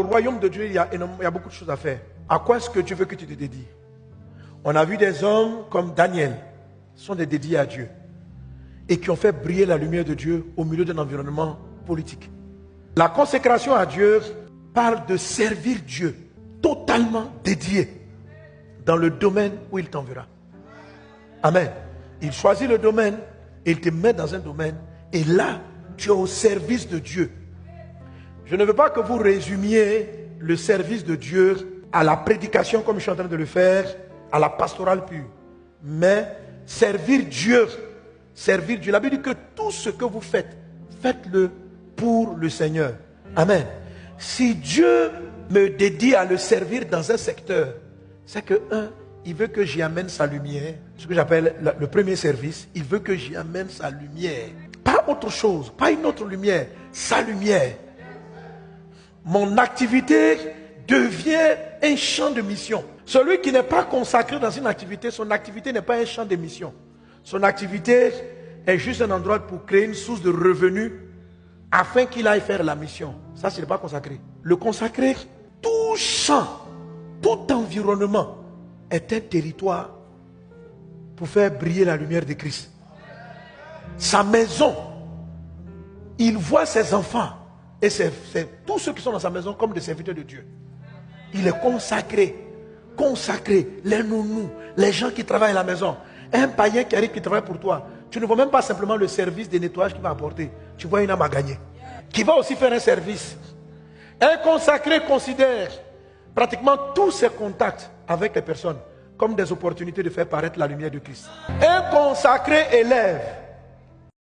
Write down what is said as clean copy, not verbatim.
royaume de Dieu, il y a beaucoup de choses à faire. À quoi est-ce que Dieu veut que tu te dédies? On a vu des hommes comme Daniel, qui sont des dédiés à Dieu, et qui ont fait briller la lumière de Dieu au milieu d'un environnement politique. La consécration à Dieu parle de servir Dieu, totalement dédié, dans le domaine où il t'enverra. Amen. Il choisit le domaine, et il te met dans un domaine, et là, tu es au service de Dieu. Je ne veux pas que vous résumiez le service de Dieu à la prédication comme je suis en train de le faire, à la pastorale pure. Mais servir Dieu, la Bible dit que tout ce que vous faites, faites-le pour le Seigneur. Amen. Si Dieu me dédie à le servir dans un secteur, c'est que il veut que j'y amène sa lumière. Ce que j'appelle le premier service, il veut que j'y amène sa lumière. Pas autre chose, pas une autre lumière, sa lumière. Mon activité devient un champ de mission. Celui qui n'est pas consacré dans une activité, son activité n'est pas un champ de mission. Son activité est juste un endroit pour créer une source de revenus afin qu'il aille faire la mission. Ça, ce n'est pas consacré. Le consacré, tout champ, tout environnement est un territoire pour faire briller la lumière de Christ. Sa maison, il voit ses enfants et tous ceux qui sont dans sa maison comme des serviteurs de Dieu. Il est consacré, les nounous, les gens qui travaillent à la maison. Un païen qui arrive, qui travaille pour toi, tu ne vois même pas simplement le service de nettoyage qu'il va apporter. Tu vois une âme à gagner, qui va aussi faire un service. Un consacré considère pratiquement tous ses contacts avec les personnes comme des opportunités de faire paraître la lumière de Christ. Un consacré élève